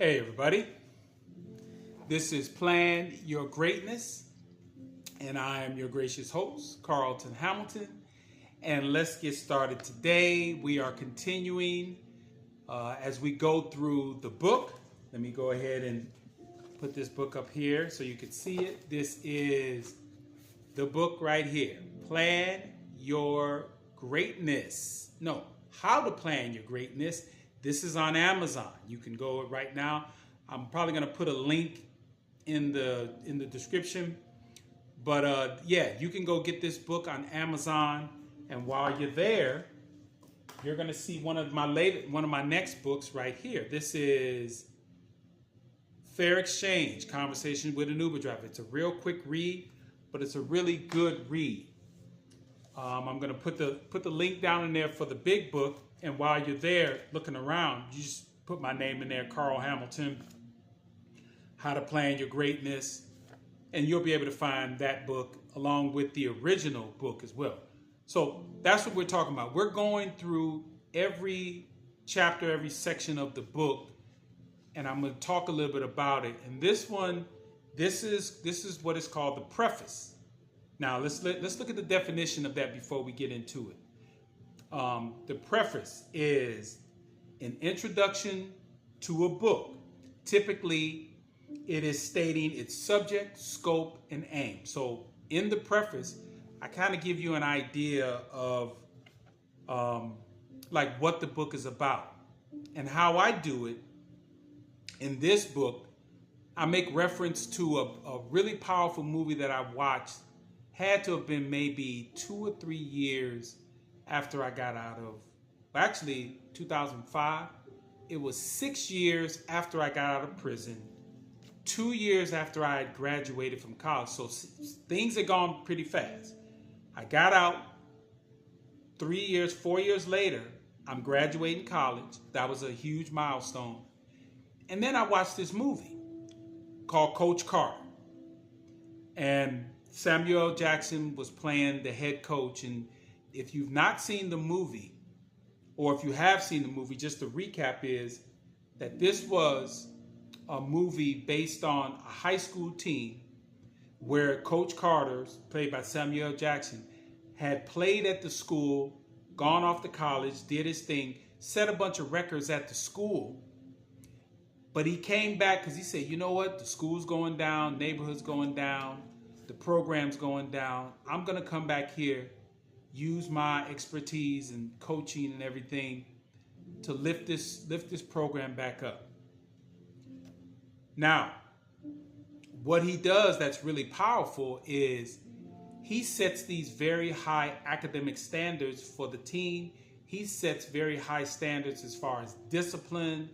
Hey everybody, this is Plan Your Greatness, and I am your gracious host, Carlton Hamilton, and let's get started today. We are continuing as we go through the book. Let me go ahead and put this book up here so you can see it. This is the book right here, Plan Your Greatness. No, How to Plan Your Greatness. This is on Amazon. You can go right now. I'm probably going to put a link in the description. But yeah, you can go get this book on Amazon. And while you're there, you're going to see one of my next books right here. This is Fair Exchange: Conversation with an Uber Driver. It's a real quick read, but it's a really good read. I'm going to put the link down in there for the big book. And while you're there looking around, you just put my name in there, Carl Hamilton, How to Plan Your Greatness, and you'll be able to find that book along with the original book as well. So that's what we're talking about. We're going through every chapter, every section of the book, and I'm going to talk a little bit about it. And this one, this is what is called the preface. Now let's look at the definition of that before we get into it. The preface is an introduction to a book. Typically, it is stating its subject, scope, and aim. So in the preface, I kind of give you an idea of like what the book is about. And how I do it in this book, I make reference to a really powerful movie that I watched. Had to have been maybe 2 or 3 years after I got out of, actually 2005. It was 6 years after I got out of prison, 2 years after I had graduated from college. So things had gone pretty fast. I got out 4 years later, I'm graduating college. That was a huge milestone. And then I watched this movie called Coach Carter. And Samuel L. Jackson was playing the head coach. And if you've not seen the movie, or if you have seen the movie, just to recap is that this was a movie based on a high school team where Coach Carter, played by Samuel L. Jackson, had played at the school, gone off to college, did his thing, set a bunch of records at the school. But he came back because he said, you know what? The school's going down, neighborhood's going down, the program's going down. I'm going to come back here, use my expertise and coaching and everything to lift this program back up. Now, what he does that's really powerful is he sets these very high academic standards for the team. He sets very high standards as far as discipline,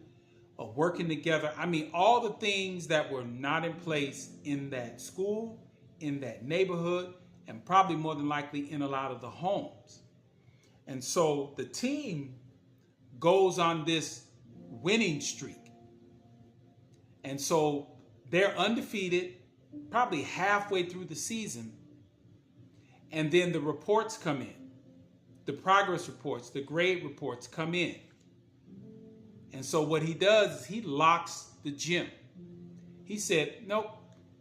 of working together. I mean, all the things that were not in place in that school, in that neighborhood, and probably more than likely in a lot of the homes. And so the team goes on this winning streak. And so they're undefeated, probably halfway through the season. And then the reports come in. The progress reports, the grade reports come in. And so what he does is he locks the gym. He said, nope.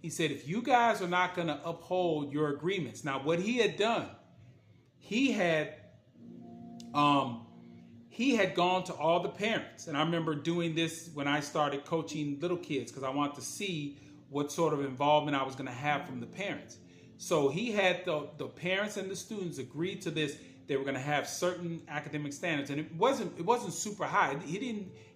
He said, if you guys are not going to uphold your agreements. Now, what he had done, he had gone to all the parents. And I remember doing this when I started coaching little kids because I wanted to see what sort of involvement I was going to have from the parents. So he had the parents and the students agree to this. They were going to have certain academic standards, and it wasn't super high. He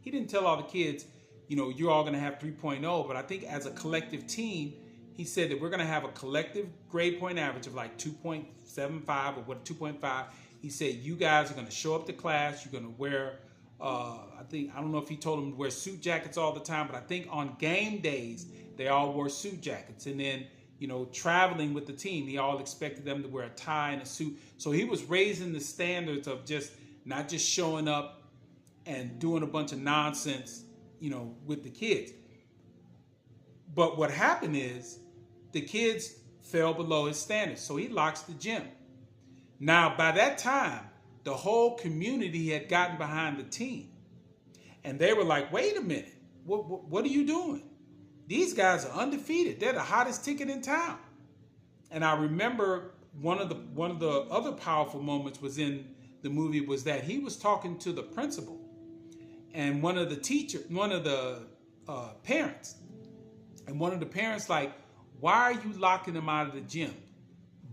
didn't tell all the kids, you know, you're all going to have 3.0, but I think as a collective team, he said that we're going to have a collective grade point average of like 2.75 or what 2.5. He said you guys are going to show up to class. You're going to wear, I don't know if he told them to wear suit jackets all the time, but I think on game days they all wore suit jackets, and then, you know, traveling with the team, he all expected them to wear a tie and a suit. So he was raising the standards of just not just showing up and doing a bunch of nonsense, you know, with the kids. But what happened is the kids fell below his standards. So he locks the gym. Now, by that time, the whole community had gotten behind the team. And they were like, wait a minute. What are you doing? These guys are undefeated. They're the hottest ticket in town. And I remember one of the other powerful moments was in the movie was that he was talking to the principal and one of the parents, and one of the parents like, why are you locking them out of the gym?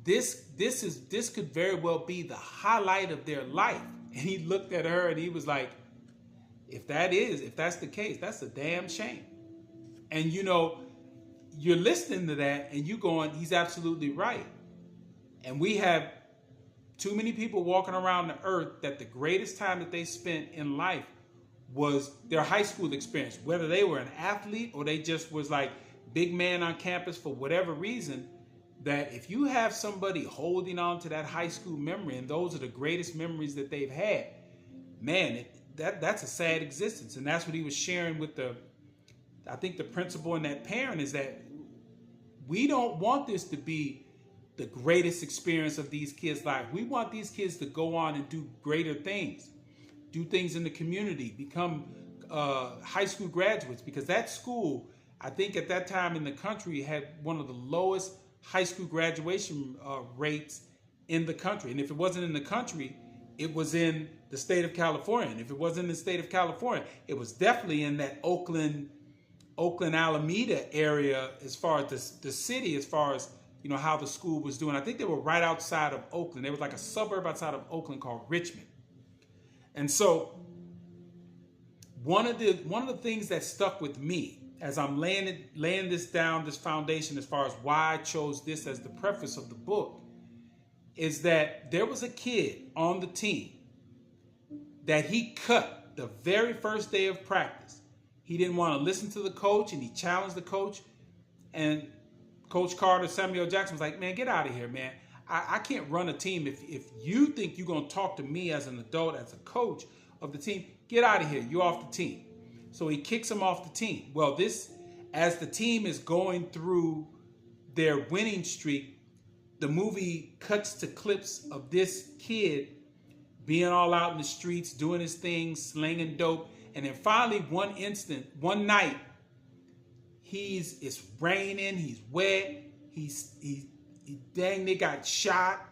This could very well be the highlight of their life. And he looked at her and he was like, if that's the case, that's a damn shame. And you're listening to that and you going, he's absolutely right. And we have too many people walking around the earth that the greatest time that they spent in life was their high school experience, whether they were an athlete or they just was like big man on campus for whatever reason, that if you have somebody holding on to that high school memory and those are the greatest memories that they've had, man, that's a sad existence. And that's what he was sharing with I think the principal and that parent, is that we don't want this to be the greatest experience of these kids' life. We want these kids to go on and do greater things, do things in the community, become high school graduates, because that school, I think at that time in the country, had one of the lowest high school graduation rates in the country. And if it wasn't in the country, it was in the state of California. And if it wasn't in the state of California, it was definitely in that Oakland, Alameda area, as far as the city, as far as how the school was doing. I think they were right outside of Oakland. There was like a suburb outside of Oakland called Richmond. And so one of the things that stuck with me as I'm laying this down, this foundation, as far as why I chose this as the preface of the book, is that there was a kid on the team that he cut the very first day of practice. He didn't want to listen to the coach, and he challenged the coach. And Coach Carter, Samuel Jackson, was like, man, get out of here, man. I can't run a team. If you think you're going to talk to me as an adult, as a coach of the team, get out of here. You're off the team. So he kicks him off the team. Well, as the team is going through their winning streak, the movie cuts to clips of this kid being all out in the streets, doing his thing, slinging dope. And then finally, one night, it's raining, he's wet, he dang near got shot,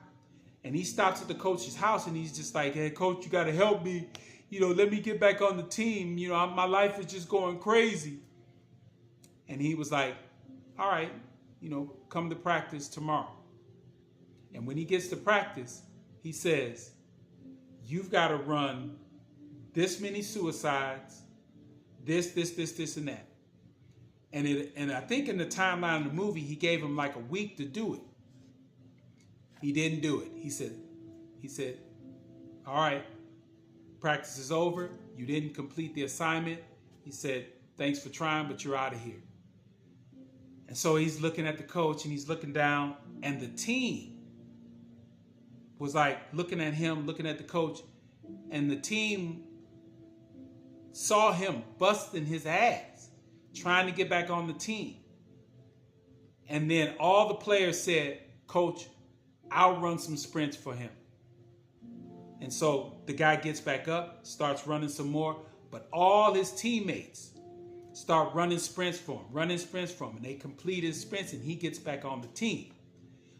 and he stops at the coach's house and he's just like, hey, coach, you got to help me. Let me get back on the team. My life is just going crazy. And he was like, all right, come to practice tomorrow. And when he gets to practice, he says, you've got to run this many suicides, this, and that. And I think in the timeline of the movie, he gave him like a week to do it. He didn't do it. He said, all right, practice is over. You didn't complete the assignment. He said, thanks for trying, but you're out of here. And so he's looking at the coach and he's looking down, and the team was like looking at him, looking at the coach, and the team saw him busting his ass, trying to get back on the team. And then all the players said, coach, I'll run some sprints for him. And so the guy gets back up, starts running some more, but all his teammates start running sprints for him, and they complete his sprints, and he gets back on the team.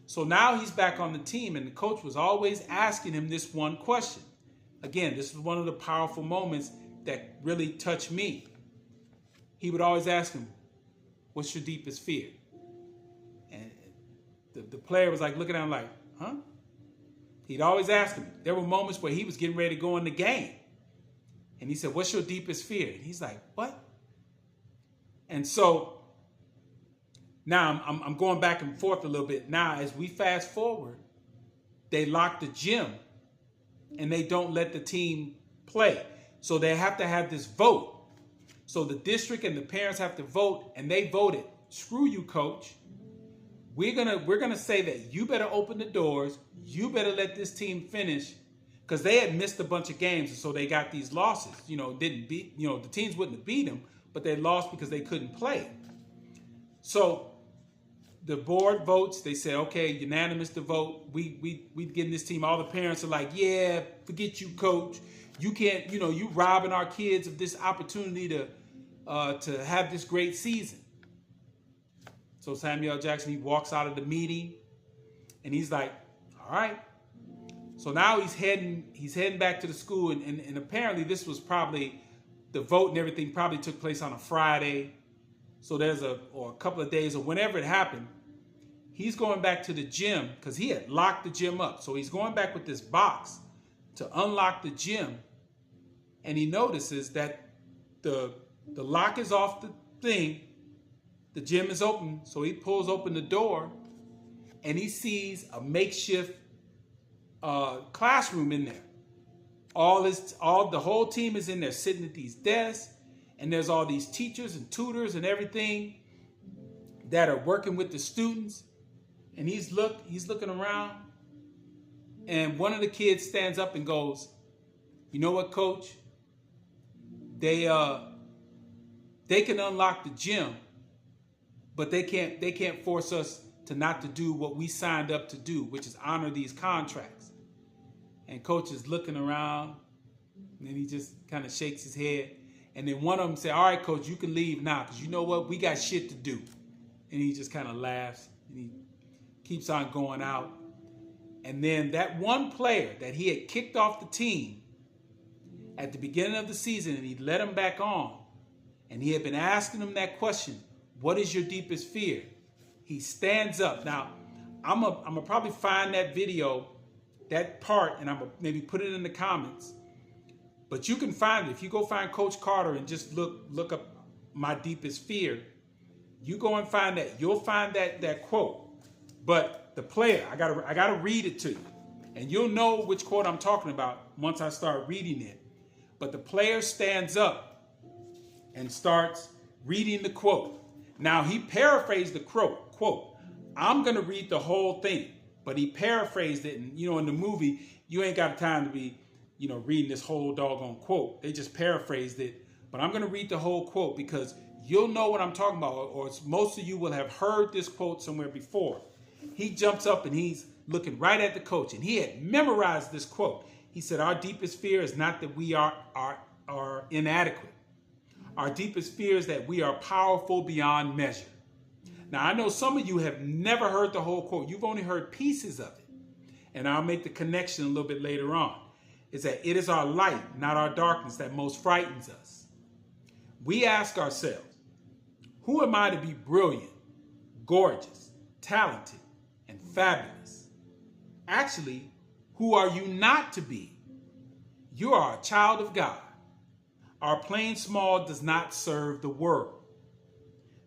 So now he's back on the team, and the coach was always asking him this one question. Again, this is one of the powerful moments that really touched me. He would always ask him, what's your deepest fear? And the player was like looking at him like, huh? He'd always ask him. There were moments where he was getting ready to go in the game. And he said, what's your deepest fear? And he's like, what? And so now I'm going back and forth a little bit. Now, as we fast forward, they lock the gym and they don't let the team play. So they have to have this vote. So the district and the parents have to vote, and they voted, screw you, coach. We're gonna say that you better open the doors. You better let this team finish, because they had missed a bunch of games, and so they got these losses. The teams wouldn't have beat them, but they lost because they couldn't play. So the board votes. They say, okay, unanimous to vote. We getting this team. All the parents are like, yeah, forget you, coach. You can't, you robbing our kids of this opportunity to to have this great season. So Samuel L. Jackson, he walks out of the meeting and he's like, all right. So now he's heading back to the school, and apparently this was probably, the vote and everything probably took place on a Friday. So or a couple of days or whenever it happened, he's going back to the gym because he had locked the gym up. So he's going back with this box to unlock the gym, and he notices that the lock is off the thing. The gym is open, so he pulls open the door, and he sees a makeshift classroom in there. The whole team is in there sitting at these desks, and there's all these teachers and tutors and everything that are working with the students. And he's looking around, and one of the kids stands up and goes, "You know what, Coach? They can unlock the gym, but they can't force us to not to do what we signed up to do, which is honor these contracts." And Coach is looking around, and then he just kind of shakes his head. And then one of them say, "All right, Coach, you can leave now, because you know what? We got shit to do." And he just kind of laughs, and he keeps on going out. And then that one player that he had kicked off the team at the beginning of the season, and he let him back on, and he had been asking him that question, "What is your deepest fear?" He stands up. Now, I'm gonna probably find that video, that part, and I'm gonna maybe put it in the comments. But you can find it. If you go find Coach Carter and just look up "My Deepest Fear," you go and find that. You'll find that quote. But the player, I gotta read it to you, and you'll know which quote I'm talking about once I start reading it. But the player stands up and starts reading the quote. Now, he paraphrased the quote. I'm gonna read the whole thing, but he paraphrased it, and in the movie, you ain't got time to be reading this whole doggone quote. They just paraphrased it. But I'm gonna read the whole quote because you'll know what I'm talking about, or most of you will have heard this quote somewhere before. He jumps up and he's looking right at the coach, and he had memorized this quote. He said, "Our deepest fear is not that we are inadequate. Our deepest fear is that we are powerful beyond measure." Now, I know some of you have never heard the whole quote. You've only heard pieces of it. And I'll make the connection a little bit later on. Is that it is our light, not our darkness, that most frightens us. We ask ourselves, who am I to be brilliant, gorgeous, talented, and fabulous? Actually, who are you not to be? You are a child of God. Our playing small does not serve the world.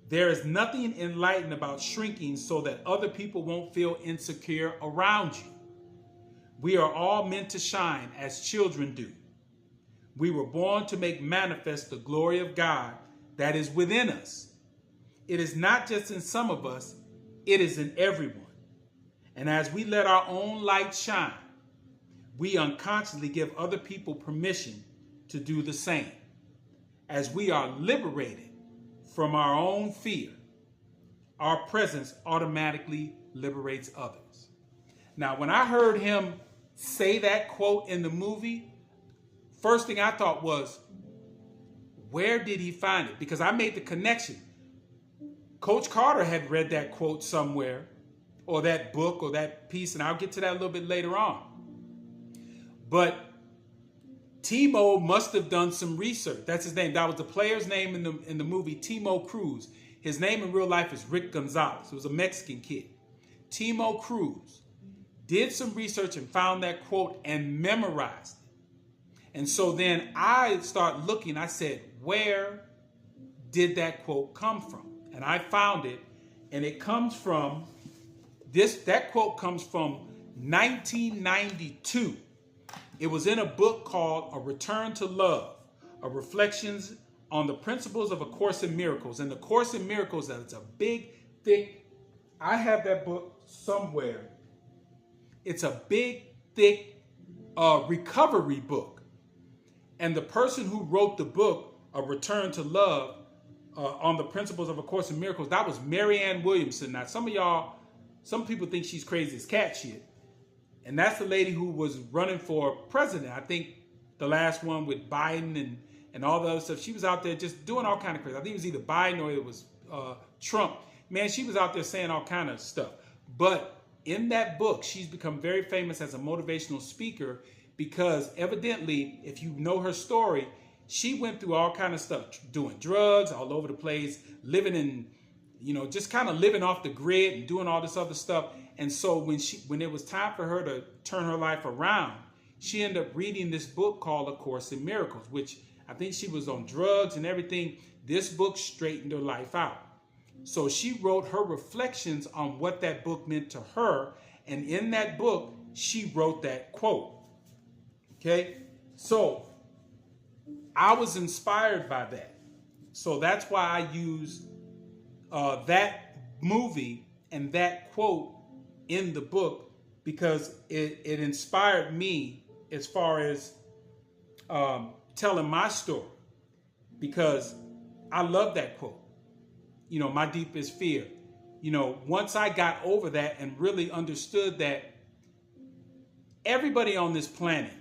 There is nothing enlightened about shrinking so that other people won't feel insecure around you. We are all meant to shine as children do. We were born to make manifest the glory of God that is within us. It is not just in some of us, it is in everyone. And as we let our own light shine, we unconsciously give other people permission to do the same. As we are liberated from our own fear, our presence automatically liberates others. Now, when I heard him say that quote in the movie, first thing I thought was, where did he find it? Because I made the connection. Coach Carter had read that quote somewhere, or that book, or that piece, and I'll get to that a little bit later on. But Timo must have done some research. That's his name. That was the player's name in the movie, Timo Cruz. His name in real life is Rick Gonzalez. It was a Mexican kid. Timo Cruz did some research and found that quote and memorized it. And so then I start looking. I said, where did that quote come from? And I found it, and it comes from that quote comes from 1992. It was in a book called A Return to Love, a Reflections on the Principles of A Course in Miracles. And the Course in Miracles, it's a big, thick, I have that book somewhere. It's a big, thick recovery book. And the person who wrote the book, A Return to Love, on the Principles of A Course in Miracles, that was Marianne Williamson. Now, some people think she's crazy as cat shit. And that's the lady who was running for president. I think the last one with Biden and all the other stuff. She was out there just doing all kind of crazy. I think it was either Biden or it was Trump. Man, she was out there saying all kind of stuff. But in that book, she's become very famous as a motivational speaker because evidently, if you know her story, she went through all kind of stuff, doing drugs all over the place, living in, just kind of living off the grid and doing all this other stuff. And so when it was time for her to turn her life around, she ended up reading this book called A Course in Miracles, which I think she was on drugs and everything. This book straightened her life out. So she wrote her reflections on what that book meant to her. And in that book, she wrote that quote. Okay, so I was inspired by that. So that's why I use that movie and that quote in the book, because it inspired me as far as telling my story, because I love that quote. My deepest fear. Once I got over that and really understood that everybody on this planet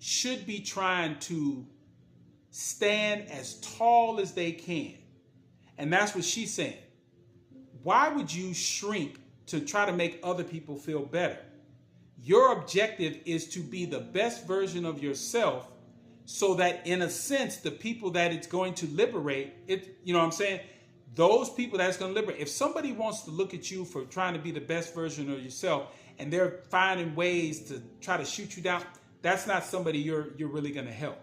should be trying to stand as tall as they can. And that's what she's saying. Why would you shrink to try to make other people feel better? Your objective is to be the best version of yourself, so that in a sense, the people that it's going to liberate, those people that's going to liberate. If somebody wants to look at you for trying to be the best version of yourself and they're finding ways to try to shoot you down, that's not somebody you're really going to help.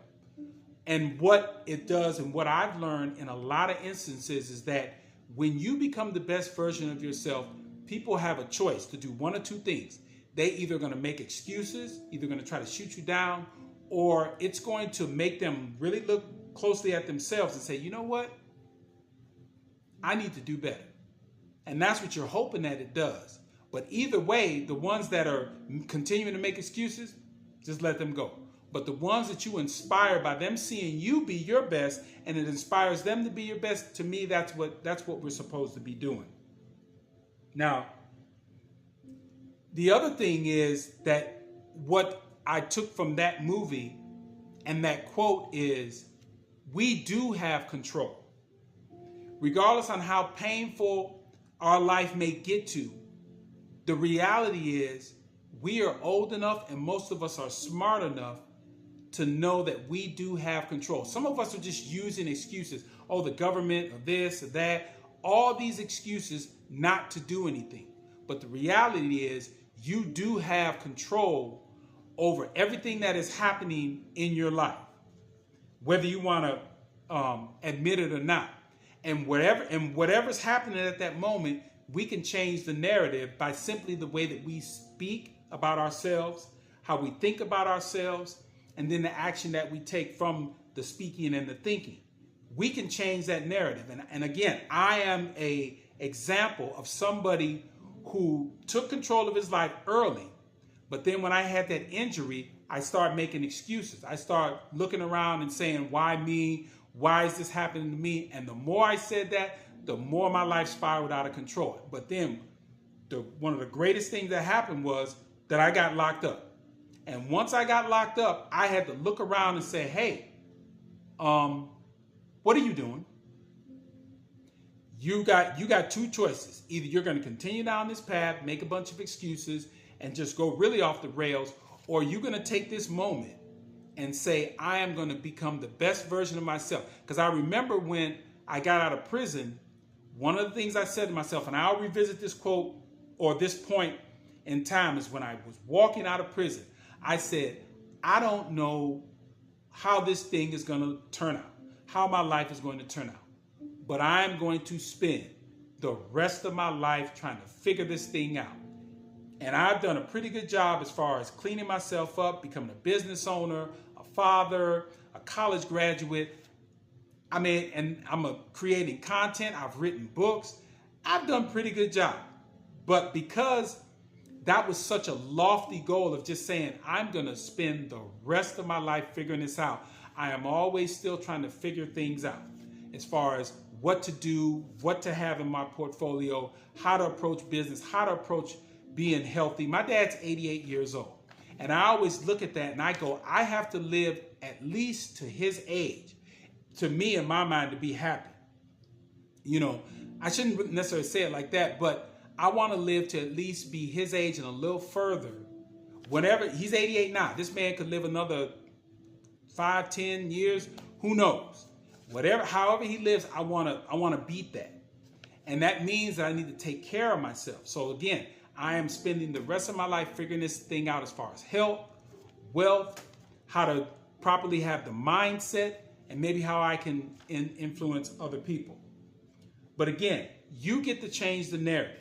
And what it does, and what I've learned in a lot of instances, is that when you become the best version of yourself, people have a choice to do one or two things. They either going to make excuses, either going to try to shoot you down, or it's going to make them really look closely at themselves and say, you know what? I need to do better. And that's what you're hoping that it does. But either way, the ones that are continuing to make excuses, just let them go. But the ones that you inspire by them seeing you be your best, and it inspires them to be your best, to me, that's what we're supposed to be doing. Now, the other thing is that what I took from that movie and that quote is, we do have control. Regardless on how painful our life may get to, the reality is we are old enough, and most of us are smart enough to know that we do have control. Some of us are just using excuses. Oh, the government, or this, or that. All these excuses not to do anything. But the reality is you do have control over everything that is happening in your life, whether you want to admit it or not. And whatever's happening at that moment, we can change the narrative by simply the way that we speak about ourselves, how we think about ourselves, and then the action that we take from the speaking and the thinking. We can change that narrative. And again, I am an example of somebody who took control of his life early, but then when I had that injury, I started making excuses. I started looking around and saying, why me? Why is this happening to me? And the more I said that, the more my life spiraled out of control. But then one of the greatest things that happened was that I got locked up. And once I got locked up, I had to look around and say, hey, what are you doing? You got two choices. Either you're going to continue down this path, make a bunch of excuses, and just go really off the rails, or you're going to take this moment and say, I am going to become the best version of myself. Because I remember when I got out of prison, one of the things I said to myself, and I'll revisit this quote or this point in time, is when I was walking out of prison, I said, I don't know how this thing is going to turn out, how my life is going to turn out. But I'm going to spend the rest of my life trying to figure this thing out. And I've done a pretty good job as far as cleaning myself up, becoming a business owner, a father, a college graduate. And I'm creating content. I've written books. I've done a pretty good job. But because that was such a lofty goal of just saying, I'm going to spend the rest of my life figuring this out, I am always still trying to figure things out as far as what to do, what to have in my portfolio, how to approach business, how to approach being healthy. My dad's 88 years old. And I always look at that and I go, I have to live at least to his age, to me, in my mind, to be happy. You know, I shouldn't necessarily say it like that, but I want to live to at least be his age and a little further. Whenever he's 88 now, this man could live another 5, 10 years. Who knows? However he lives, I want to beat that. And that means that I need to take care of myself. So again, I am spending the rest of my life figuring this thing out as far as health, wealth, how to properly have the mindset, and maybe how I can influence other people. But again, you get to change the narrative.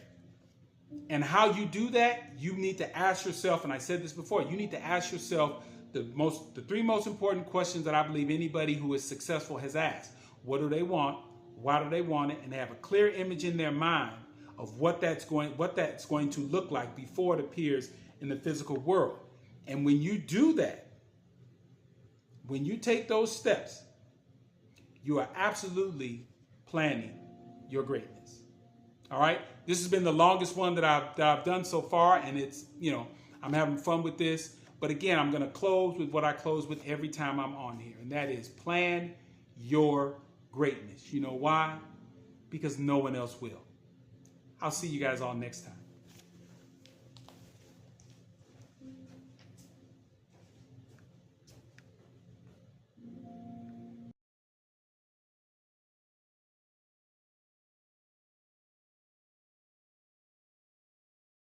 And how you do that, you need to ask yourself, and I said this before, you need to ask yourself the 3 most important questions that I believe anybody who is successful has asked. What do they want? Why do they want it? And they have a clear image in their mind of what that's going to look like before it appears in the physical world. And when you do that, when you take those steps, you are absolutely planning your greatness. All right? This has been the longest one that I've done so far, and it's, I'm having fun with this. But again, I'm going to close with what I close with every time I'm on here, and that is plan your greatness. You know why? Because no one else will. I'll see you guys all next time.